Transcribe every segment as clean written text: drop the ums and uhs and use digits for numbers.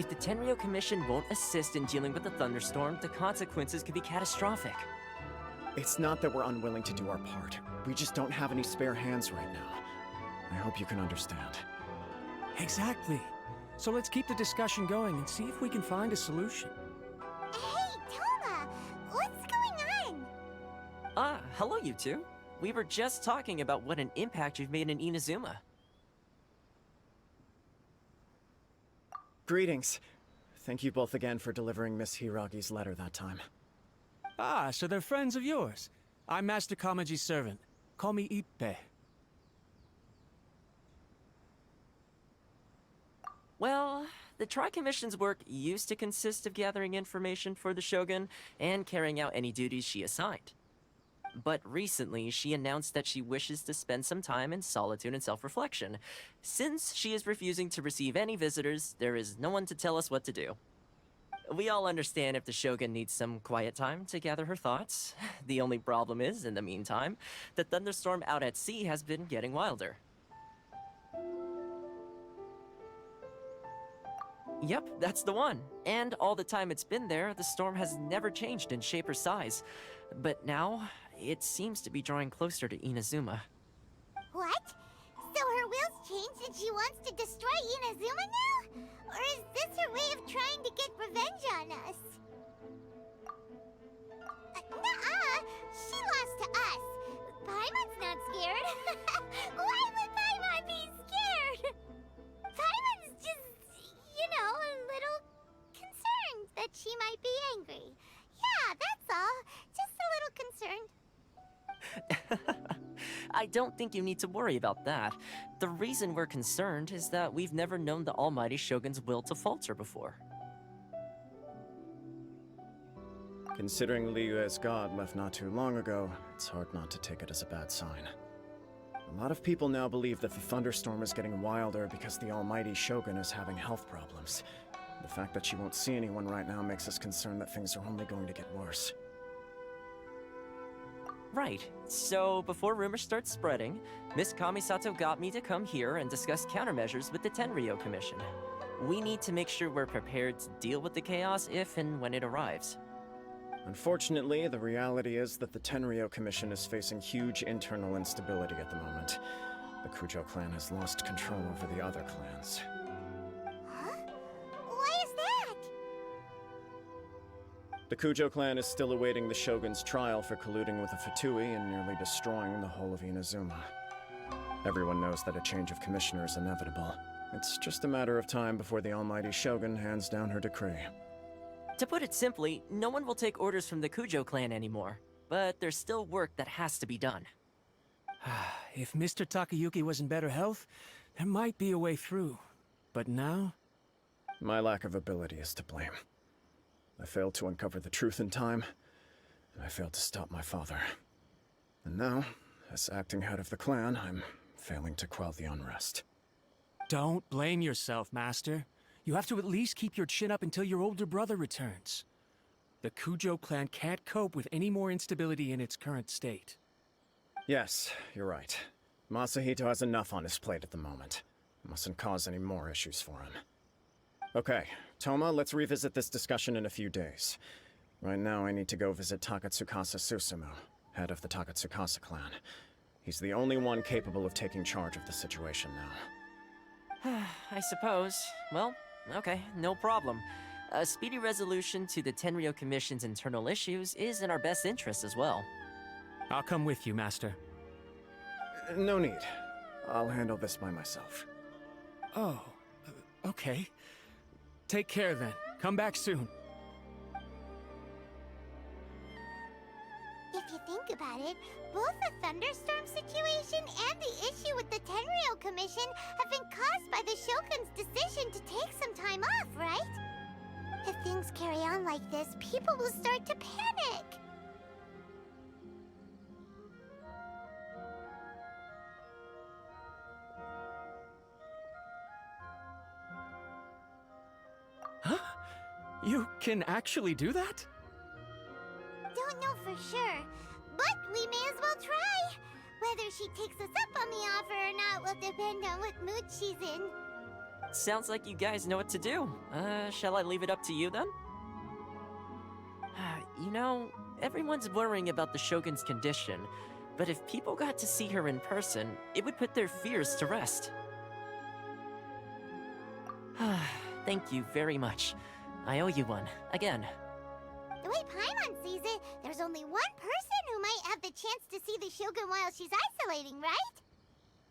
If the Tenryou Commission won't assist in dealing with the thunderstorm, the consequences could be catastrophic. It's not that we're unwilling to do our part. We just don't have any spare hands right now. I hope you can understand. Exactly. So let's keep the discussion going and see if we can find a solution. Hey, Toma! What's going on? Hello you two. We were just talking about what an impact you've made in Inazuma. Greetings. Thank you both again for delivering Miss Hiragi's letter that time. Ah, so they're friends of yours. I'm Master Kamaji's servant. Call me Ippe. Well, the Tri-Commission's work used to consist of gathering information for the Shogun and carrying out any duties she assigned. But recently, she announced that she wishes to spend some time in solitude and self-reflection. Since she is refusing to receive any visitors, there is no one to tell us what to do. We all understand if the Shogun needs some quiet time to gather her thoughts. The only problem is, in the meantime, the thunderstorm out at sea has been getting wilder. Yep, that's the one. And all the time it's been there, the storm has never changed in shape or size. But now, it seems to be drawing closer to Inazuma. What? So her will's changed and she wants to destroy Inazuma now? Or is this her way of trying to get revenge on us? Nuh-uh! She lost to us! Paimon's not scared! Why would Paimon be scared? Paimon's just, you know, a little concerned that she might be angry. Yeah, that's all. Just a little concerned. I don't think you need to worry about that. The reason we're concerned is that we've never known the Almighty Shogun's will to falter before. Considering Liu as god left not too long ago, it's hard not to take it as a bad sign. A lot of people now believe that the thunderstorm is getting wilder because the Almighty Shogun is having health problems. The fact that she won't see anyone right now makes us concerned that things are only going to get worse. Right. So, before rumors start spreading, Miss Kamisato got me to come here and discuss countermeasures with the Tenryou Commission. We need to make sure we're prepared to deal with the chaos if and when it arrives. Unfortunately, the reality is that the Tenryou Commission is facing huge internal instability at the moment. The Kujo clan has lost control over the other clans. Huh? Why is that? The Kujo clan is still awaiting the Shogun's trial for colluding with the Fatui and nearly destroying the whole of Inazuma. Everyone knows that a change of commissioner is inevitable. It's just a matter of time before the Almighty Shogun hands down her decree. To put it simply, no one will take orders from the Kujo clan anymore. But there's still work that has to be done. If Mr. Takayuki was in better health, there might be a way through. But now? My lack of ability is to blame. I failed to uncover the truth in time, and I failed to stop my father. And now, as acting head of the clan, I'm failing to quell the unrest. Don't blame yourself, Master. You have to at least keep your chin up until your older brother returns. The Kujo clan can't cope with any more instability in its current state. Yes, you're right. Masahito has enough on his plate at the moment. Mustn't cause any more issues for him. Okay, Toma, let's revisit this discussion in a few days. Right now, I need to go visit Takatsukasa Susumu, head of the Takatsukasa clan. He's the only one capable of taking charge of the situation now. I suppose. Well, okay, no problem. A speedy resolution to the Tenryou Commission's internal issues is in our best interest as well. I'll come with you, Master. No need. I'll handle this by myself. Oh, okay. Take care then. Come back soon. If you think about it, both the thunderstorm situation and the issue with the Tenryou Commission have been caused by the Shogun's decision to take some time off, right? If things carry on like this, people will start to panic. Huh? You can actually do that? Don't know for sure, but we may as well try. Whether she takes us up on the offer or not will depend on what mood she's in. Sounds like you guys know what to do. Shall I leave it up to you then? You know, everyone's worrying about the Shogun's condition, but if people got to see her in person, it would put their fears to rest. Thank you very much. I owe you one, again. The way Paimon sees it, there's only one person who might have the chance to see the Shogun while she's isolating, right?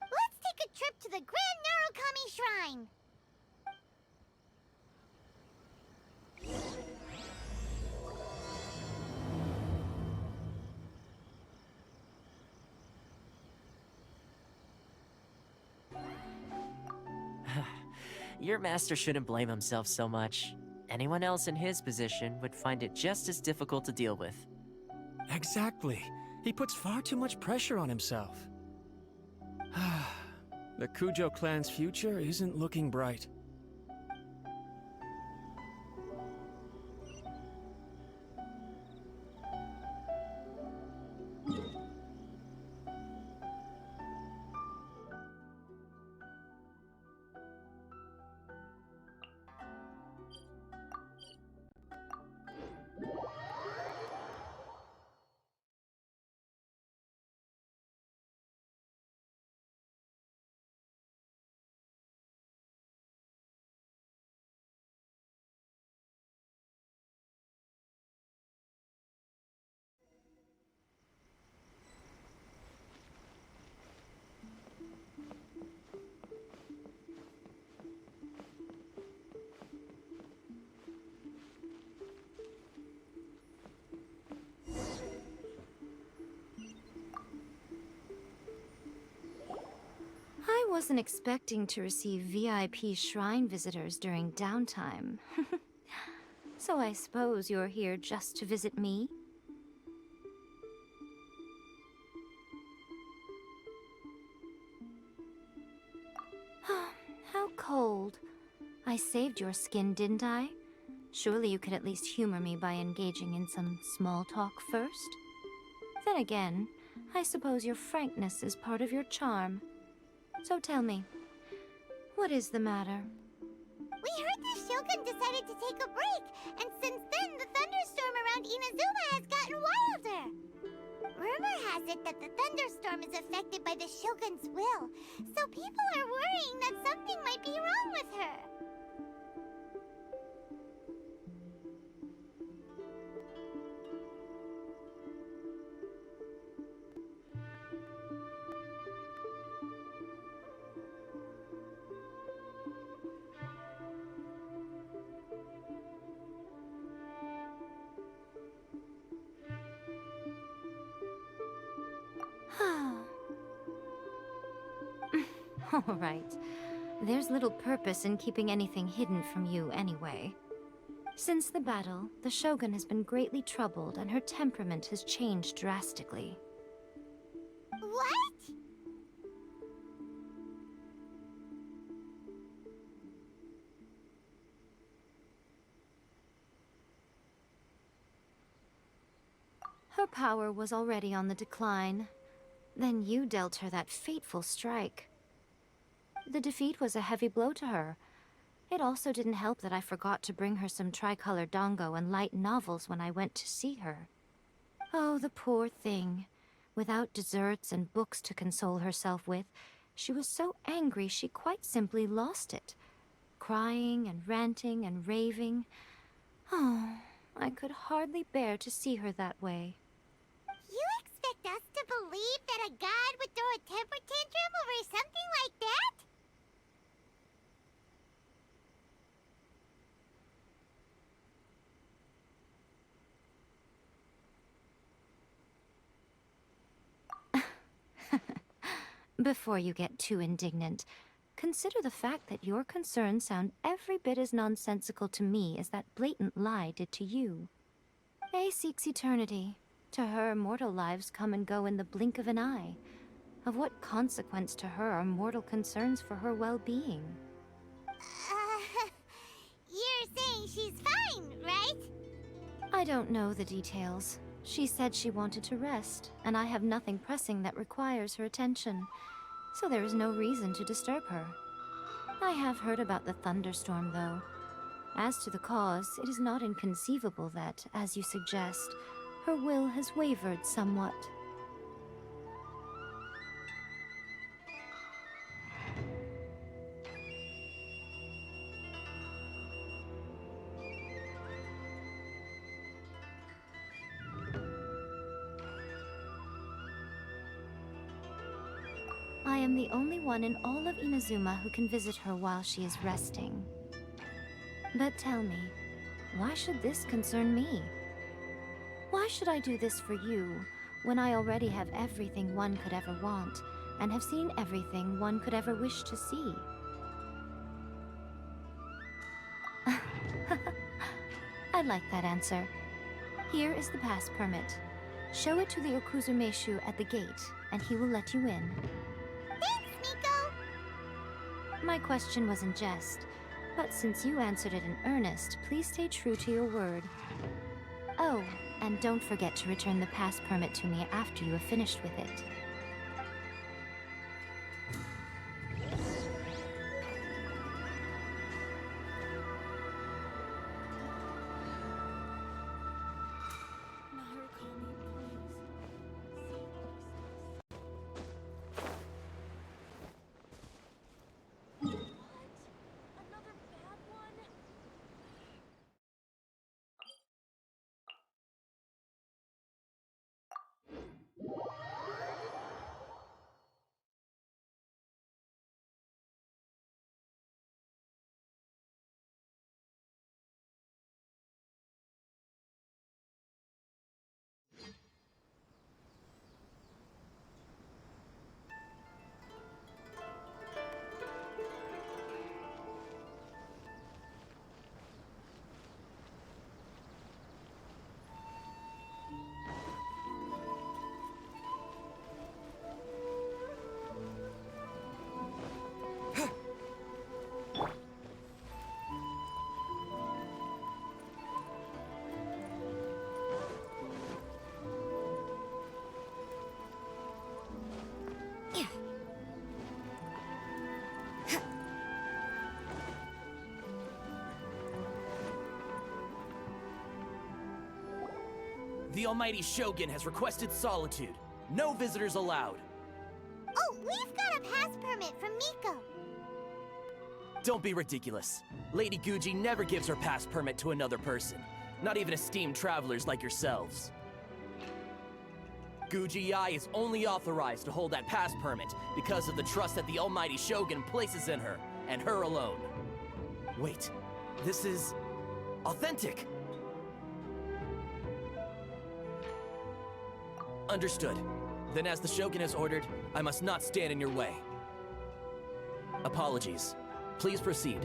Let's take a trip to the Grand Narukami Shrine! Your master shouldn't blame himself so much. Anyone else in his position would find it just as difficult to deal with. Exactly. He puts far too much pressure on himself. The Kujo clan's future isn't looking bright. I wasn't expecting to receive VIP shrine visitors during downtime. So I suppose you're here just to visit me? How cold. I saved your skin, didn't I? Surely you could at least humor me by engaging in some small talk first? Then again, I suppose your frankness is part of your charm. So tell me, what is the matter? We heard the Shogun decided to take a break, and since then the thunderstorm around Inazuma has gotten wilder. Rumor has it that the thunderstorm is affected by the Shogun's will, so people are worrying that something might be wrong with her. All right. There's little purpose in keeping anything hidden from you anyway. Since the battle, the Shogun has been greatly troubled and her temperament has changed drastically. What? Her power was already on the decline. Then you dealt her that fateful strike. The defeat was a heavy blow to her. It also didn't help that I forgot to bring her some tricolor dango and light novels when I went to see her. Oh, the poor thing. Without desserts and books to console herself with, she was so angry she quite simply lost it. Crying and ranting and raving. Oh, I could hardly bear to see her that way. You expect us to believe that a god would throw a temper tantrum over something like that? Before you get too indignant, consider the fact that your concerns sound every bit as nonsensical to me as that blatant lie did to you. Faye seeks eternity. To her, mortal lives come and go in the blink of an eye. Of what consequence to her are mortal concerns for her well-being? You're saying she's fine, right? I don't know the details. She said she wanted to rest, and I have nothing pressing that requires her attention. So there is no reason to disturb her. I have heard about the thunderstorm, though. As to the cause, it is not inconceivable that, as you suggest, her will has wavered somewhat. I am the only one in all of Inazuma who can visit her while she is resting. But tell me, why should this concern me? Why should I do this for you, when I already have everything one could ever want, and have seen everything one could ever wish to see? I like that answer. Here is the pass permit. Show it to the Okuzumeshu at the gate, and he will let you in. Thanks, Miko! My question was in jest, but since you answered it in earnest, please stay true to your word. Oh, and don't forget to return the pass permit to me after you have finished with it. The Almighty Shogun has requested solitude. No visitors allowed. Oh, we've got a pass permit from Miko. Don't be ridiculous. Lady Guji never gives her pass permit to another person. Not even esteemed travelers like yourselves. Guji Ai is only authorized to hold that pass permit because of the trust that the Almighty Shogun places in her, and her alone. Wait, this is... authentic! Understood. Then as the Shogun has ordered, I must not stand in your way. Apologies. Please proceed.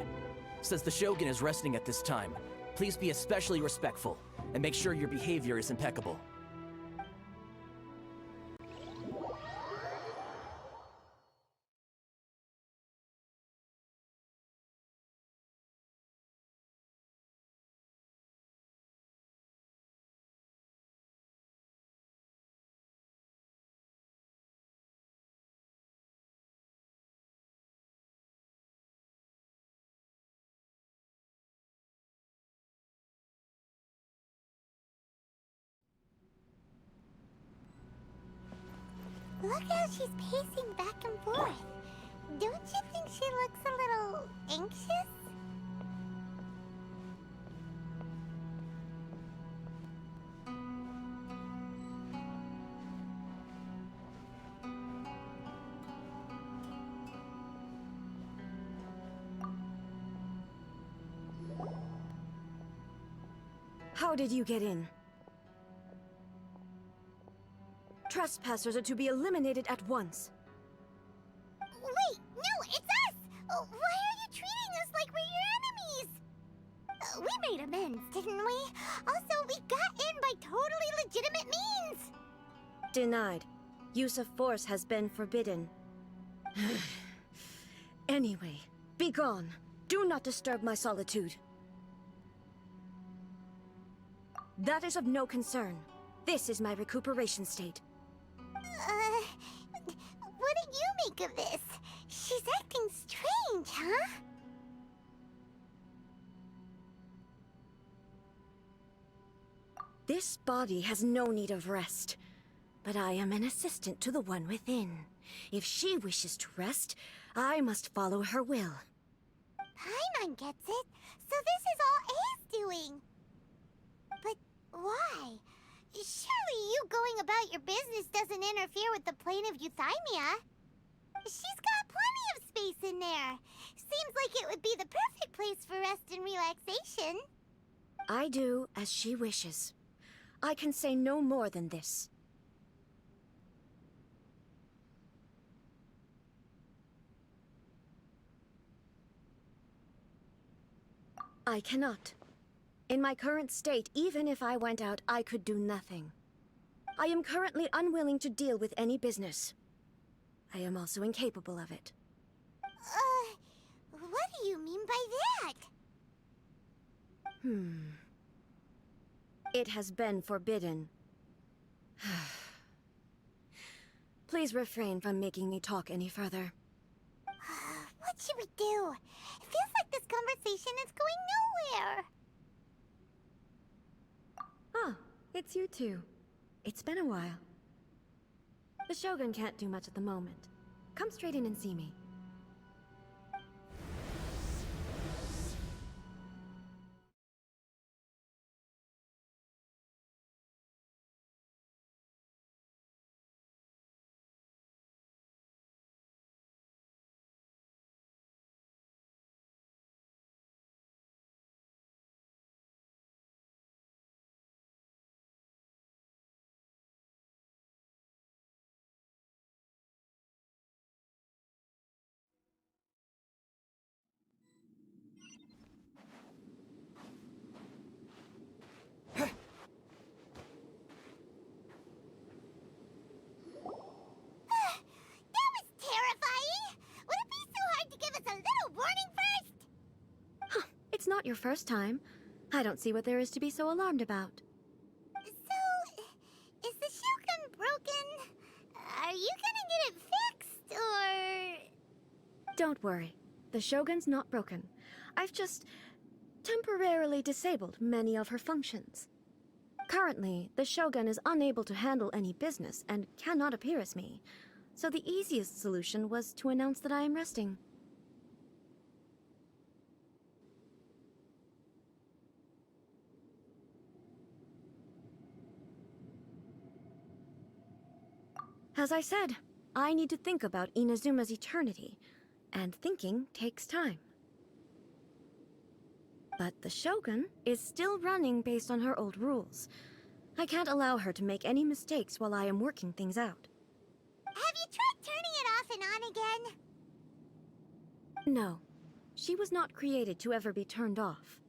Since the Shogun is resting at this time, please be especially respectful, and make sure your behavior is impeccable. Look how she's pacing back and forth. Don't you think she looks a little anxious? How did you get in? Trespassers are to be eliminated at once. Wait, no, it's us! Why are you treating us like we're your enemies? We made amends, didn't we? Also, we got in by totally legitimate means! Denied. Use of force has been forbidden. Anyway, be gone. Do not disturb my solitude. That is of no concern. This is my recuperation state. What do you make of this? She's acting strange, huh? This body has no need of rest, but I am an assistant to the one within. If she wishes to rest, I must follow her will. Paimon gets it, so this is all A's doing. But why? Surely you going about your business doesn't interfere with the plane of euthymia. She's got plenty of space in there. Seems like it would be the perfect place for rest and relaxation. I do as she wishes. I can say no more than this. I cannot. In my current state, even if I went out, I could do nothing. I am currently unwilling to deal with any business. I am also incapable of it. What do you mean by that? It has been forbidden. Please refrain from making me talk any further. What should we do? It feels like this conversation is going nowhere. Ah, it's you two. It's been a while. The Shogun can't do much at the moment. Come straight in and see me. That was terrifying! Would it be so hard to give us a little warning first? It's not your first time. I don't see what there is to be so alarmed about. So, is the Shogun broken? Are you gonna get it fixed, or...? Don't worry. The Shogun's not broken. I've just temporarily disabled many of her functions. Currently, the Shogun is unable to handle any business and cannot appear as me. So the easiest solution was to announce that I am resting. As I said, I need to think about Inazuma's eternity, and thinking takes time. But the Shogun is still running based on her old rules. I can't allow her to make any mistakes while I am working things out. Have you tried turning it off and on again? No, she was not created to ever be turned off.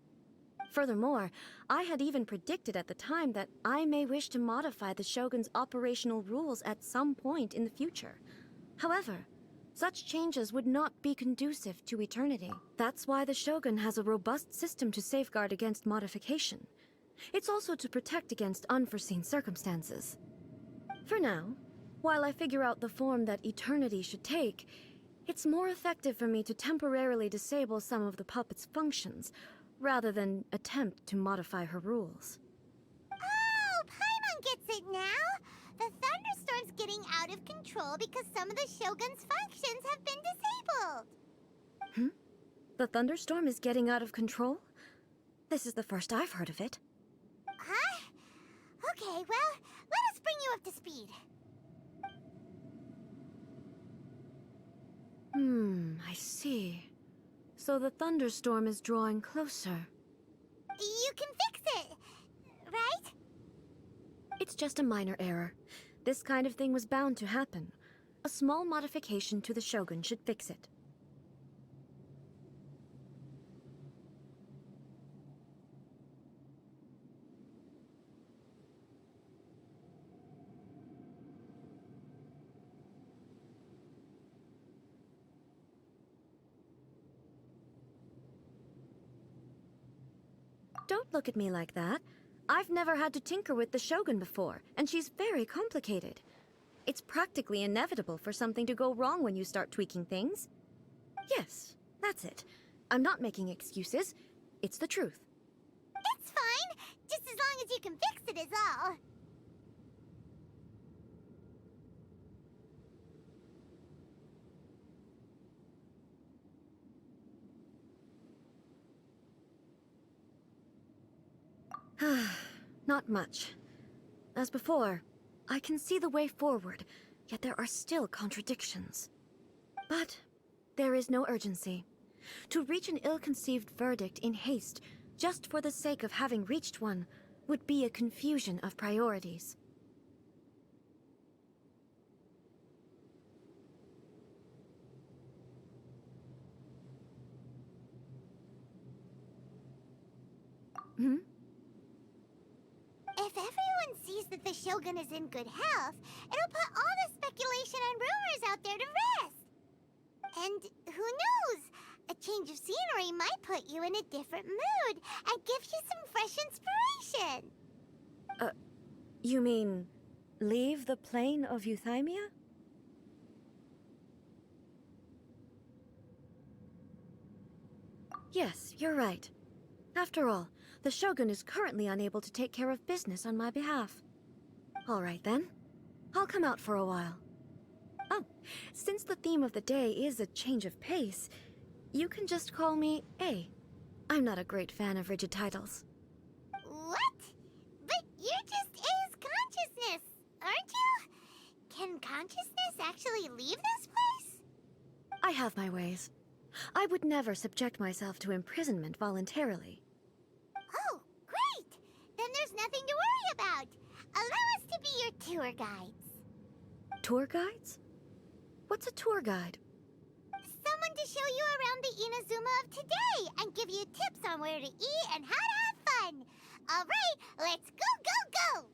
Furthermore, I had even predicted at the time that I may wish to modify the Shogun's operational rules at some point in the future. However, such changes would not be conducive to eternity. That's why the Shogun has a robust system to safeguard against modification. It's also to protect against unforeseen circumstances. For now, while I figure out the form that eternity should take, it's more effective for me to temporarily disable some of the puppet's functions, rather than attempt to modify her rules. Oh, Paimon gets it now! The thunderstorm's getting out of control because some of the Shogun's functions have been disabled. The thunderstorm is getting out of control? This is the first I've heard of it. Huh? Okay, well, let us bring you up to speed. I see. So the thunderstorm is drawing closer. You can fix it, right? It's just a minor error. This kind of thing was bound to happen. A small modification to the Shogun should fix it. Don't look at me like that. I've never had to tinker with the Shogun before, and she's very complicated. It's practically inevitable for something to go wrong when you start tweaking things. Yes, that's it. I'm not making excuses. It's the truth. It's fine, just as long as you can fix it is all. Not much. As before, I can see the way forward, yet there are still contradictions. But there is no urgency. To reach an ill-conceived verdict in haste, just for the sake of having reached one, would be a confusion of priorities. Hmm? If everyone sees that the Shogun is in good health, it'll put all the speculation and rumors out there to rest. And who knows? A change of scenery might put you in a different mood and give you some fresh inspiration. You mean, leave the plane of Euthymia? Yes, you're right. After all, the Shogun is currently unable to take care of business on my behalf. All right then. I'll come out for a while. Oh, since the theme of the day is a change of pace, you can just call me A. I'm not a great fan of rigid titles. What? But you're just A's consciousness, aren't you? Can consciousness actually leave this place? I have my ways. I would never subject myself to imprisonment voluntarily. Oh, great! Then there's nothing to worry about. Allow us to be your tour guides. Tour guides? What's a tour guide? Someone to show you around the Inazuma of today and give you tips on where to eat and how to have fun. All right, let's go, go, go!